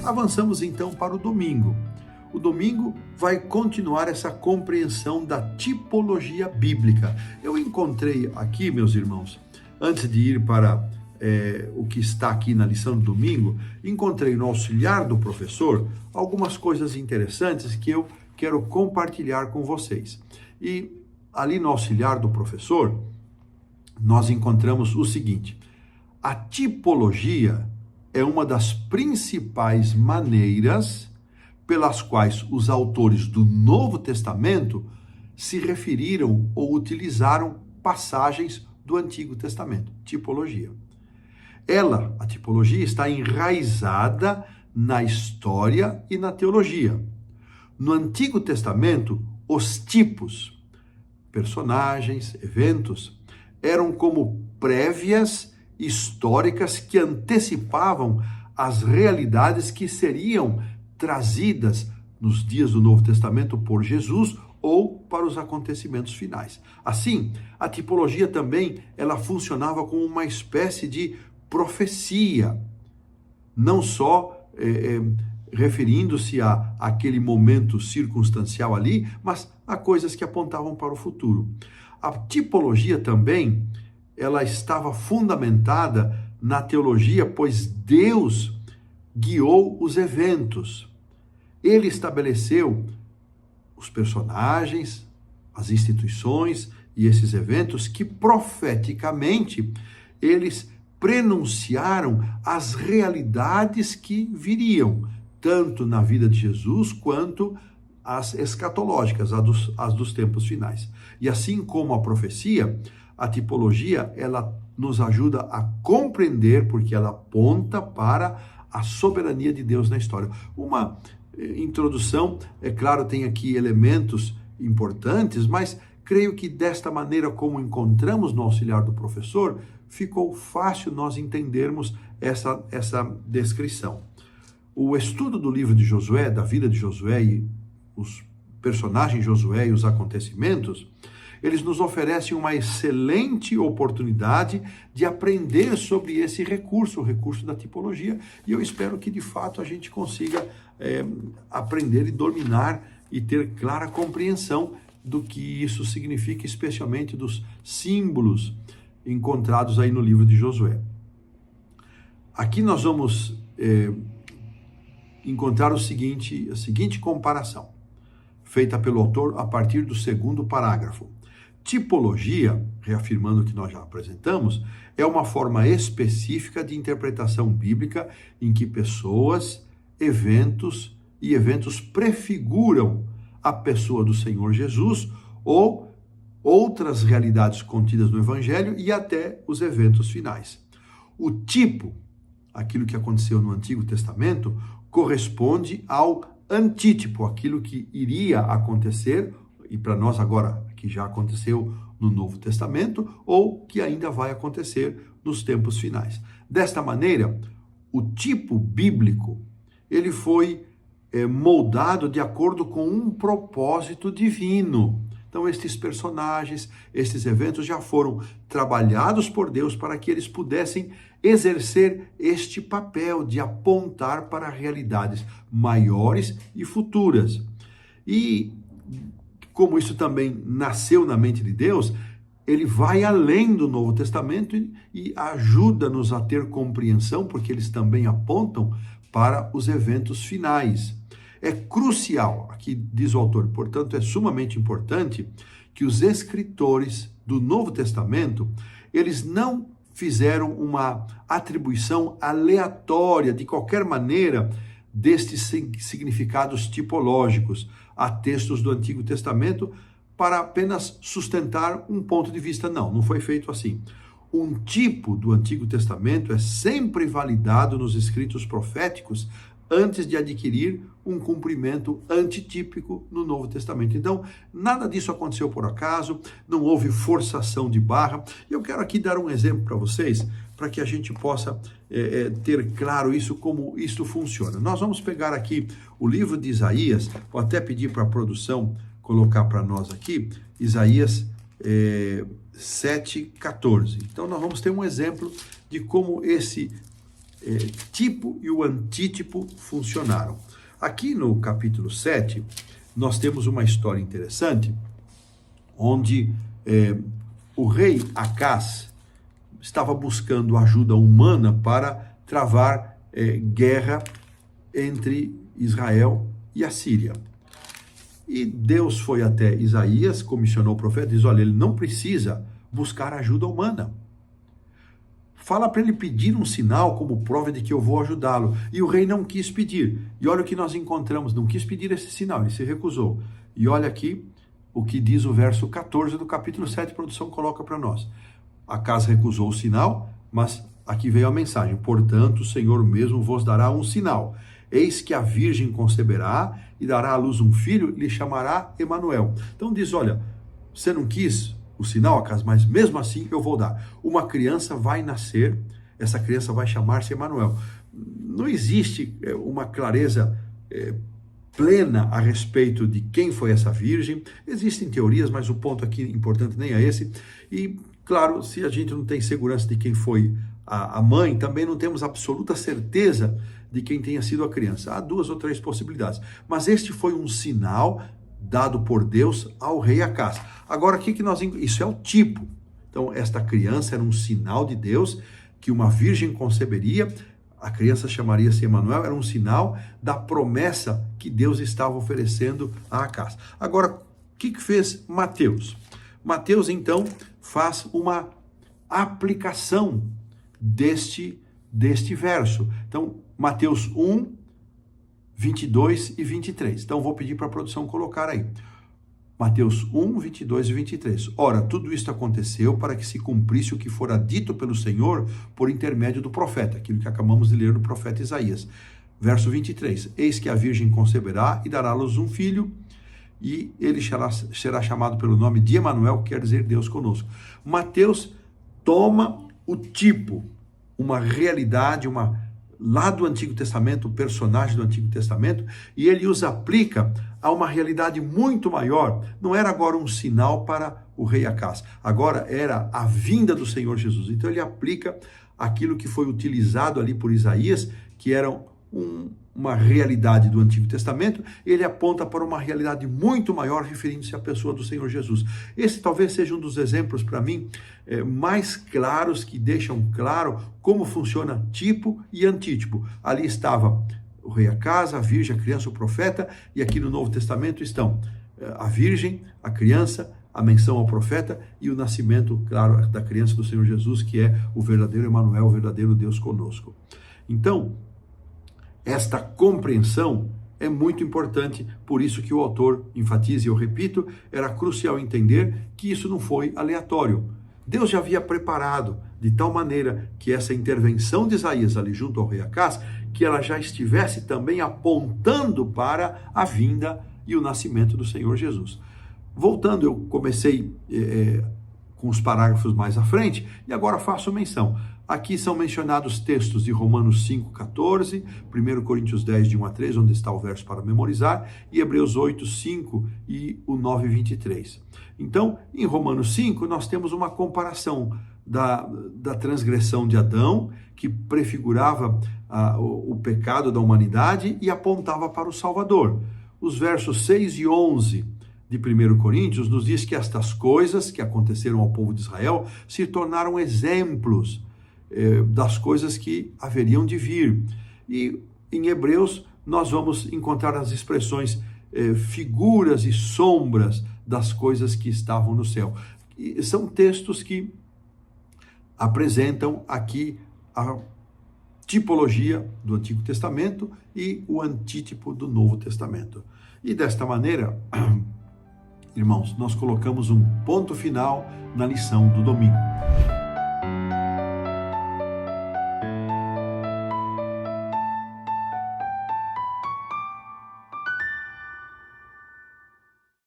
Avançamos então para o domingo. O domingo vai continuar essa compreensão da tipologia bíblica. Eu encontrei aqui, meus irmãos, antes de ir para o que está aqui na lição do domingo, encontrei no auxiliar do professor algumas coisas interessantes que eu quero compartilhar com vocês. E ali no auxiliar do professor, nós encontramos o seguinte: a tipologia é uma das principais maneiras pelas quais os autores do Novo Testamento se referiram ou utilizaram passagens do Antigo Testamento. Tipologia. A tipologia, está enraizada na história e na teologia. No Antigo Testamento, os tipos, personagens, eventos, eram como prévias históricas que antecipavam as realidades que seriam trazidas nos dias do Novo Testamento por Jesus ou para os acontecimentos finais. Assim, a tipologia também ela funcionava como uma espécie de profecia, não só referindo-se a aquele momento circunstancial ali, mas a coisas que apontavam para o futuro. A tipologia também, ela estava fundamentada na teologia, pois Deus guiou os eventos. Ele estabeleceu os personagens, as instituições e esses eventos que profeticamente eles prenunciaram as realidades que viriam, tanto na vida de Jesus quanto as escatológicas, as dos tempos finais. E assim como a profecia, a tipologia, ela nos ajuda a compreender, porque ela aponta para a soberania de Deus na história. Uma introdução, é claro, tem aqui elementos importantes, mas creio que desta maneira como encontramos no auxiliar do professor, ficou fácil nós entendermos essa descrição. O estudo do livro de Josué, da vida de Josué e os personagens de Josué e os acontecimentos, eles nos oferecem uma excelente oportunidade de aprender sobre esse recurso, o recurso da tipologia, e eu espero que de fato a gente consiga aprender e dominar e ter clara compreensão do que isso significa, especialmente dos símbolos encontrados aí no livro de Josué. Aqui nós vamos encontrar a seguinte comparação, feita pelo autor a partir do segundo parágrafo. Tipologia, reafirmando o que nós já apresentamos, é uma forma específica de interpretação bíblica em que pessoas, eventos e eventos prefiguram a pessoa do Senhor Jesus ou outras realidades contidas no Evangelho e até os eventos finais. O tipo, aquilo que aconteceu no Antigo Testamento, corresponde ao antítipo, aquilo que iria acontecer, e para nós agora, que já aconteceu no Novo Testamento, ou que ainda vai acontecer nos tempos finais. Desta maneira, o tipo bíblico, ele foi moldado de acordo com um propósito divino. Então, estes personagens, estes eventos já foram trabalhados por Deus para que eles pudessem exercer este papel de apontar para realidades maiores e futuras. E como isso também nasceu na mente de Deus, ele vai além do Novo Testamento e ajuda-nos a ter compreensão, porque eles também apontam para os eventos finais. É crucial, aqui diz o autor, portanto, é sumamente importante que os escritores do Novo Testamento, eles não fizeram uma atribuição aleatória, de qualquer maneira, destes significados tipológicos a textos do Antigo Testamento para apenas sustentar um ponto de vista. Não foi feito assim. Um tipo do Antigo Testamento é sempre validado nos escritos proféticos antes de adquirir um cumprimento antitípico no Novo Testamento. Então, nada disso aconteceu por acaso, não houve forçação de barra. E eu quero aqui dar um exemplo para vocês, para que a gente possa ter claro isso, como isso funciona. Nós vamos pegar aqui o livro de Isaías, vou até pedir para a produção colocar para nós aqui, Isaías 7:14. Então, nós vamos ter um exemplo de como esse tipo e o antítipo funcionaram. Aqui no capítulo 7, nós temos uma história interessante, onde o rei Acaz estava buscando ajuda humana para travar guerra entre Israel e a Síria. E Deus foi até Isaías, comissionou o profeta e diz, olha, ele não precisa buscar ajuda humana. Fala para ele pedir um sinal como prova de que eu vou ajudá-lo. E o rei não quis pedir. E olha o que nós encontramos, não quis pedir esse sinal, ele se recusou. E olha aqui o que diz o verso 14 do capítulo 7, a produção coloca para nós. Acaz recusou o sinal, mas aqui veio a mensagem. Portanto, o Senhor mesmo vos dará um sinal. Eis que a virgem conceberá e dará à luz um filho e lhe chamará Emanuel. Então diz, olha, você não quis o sinal, Acaz, mas mesmo assim eu vou dar. Uma criança vai nascer, essa criança vai chamar-se Emanuel. Não existe uma clareza plena a respeito de quem foi essa virgem. Existem teorias, mas o ponto aqui importante nem é esse. E, claro, se a gente não tem segurança de quem foi a mãe, também não temos absoluta certeza de quem tenha sido a criança. Há 2 ou 3 possibilidades. Mas este foi um sinal dado por Deus ao rei Acaz. Agora, isso é o tipo. Então, esta criança era um sinal de Deus que uma virgem conceberia, a criança chamaria-se Emanuel, era um sinal da promessa que Deus estava oferecendo a Acaz. Agora, o que fez Mateus? Mateus, então, faz uma aplicação deste verso. Então, Mateus 1, 22 e 23. Então, vou pedir para a produção colocar aí. Mateus 1, 22 e 23. Ora, tudo isto aconteceu para que se cumprisse o que fora dito pelo Senhor por intermédio do profeta, aquilo que acabamos de ler no profeta Isaías. Verso 23. Eis que a virgem conceberá e dará à luz um filho, e ele será chamado pelo nome de Emanuel, que quer dizer Deus conosco. Mateus toma o tipo, uma realidade, lá do Antigo Testamento, um personagem do Antigo Testamento, e ele os aplica a uma realidade muito maior. Não era agora um sinal para o rei Acaz, agora era a vinda do Senhor Jesus. Então ele aplica aquilo que foi utilizado ali por Isaías, que era uma realidade do Antigo Testamento, ele aponta para uma realidade muito maior, referindo-se à pessoa do Senhor Jesus. Esse talvez seja um dos exemplos, para mim, mais claros, que deixam claro como funciona tipo e antítipo. Ali estava o rei Acaz, a virgem, a criança, o profeta, e aqui no Novo Testamento estão a virgem, a criança, a menção ao profeta e o nascimento, claro, da criança do Senhor Jesus, que é o verdadeiro Emanuel, o verdadeiro Deus conosco. Então, esta compreensão é muito importante, por isso que o autor enfatiza, e eu repito, era crucial entender que isso não foi aleatório. Deus já havia preparado de tal maneira que essa intervenção de Isaías ali junto ao rei Acaz, que ela já estivesse também apontando para a vinda e o nascimento do Senhor Jesus. Voltando, eu comecei com os parágrafos mais à frente, e agora faço menção. Aqui são mencionados textos de Romanos 5,14, 1 Coríntios 10, de 1 a 3, onde está o verso para memorizar, e Hebreus 8, 5 e o 9, 23. Então, em Romanos 5, nós temos uma comparação da transgressão de Adão, que prefigurava o pecado da humanidade e apontava para o Salvador. Os versos 6 e 11 de 1 Coríntios nos diz que estas coisas que aconteceram ao povo de Israel se tornaram exemplos das coisas que haveriam de vir. E em Hebreus nós vamos encontrar as expressões figuras e sombras das coisas que estavam no céu. E são textos que apresentam aqui a tipologia do Antigo Testamento e o antítipo do Novo Testamento. E desta maneira, irmãos, nós colocamos um ponto final na lição do domingo.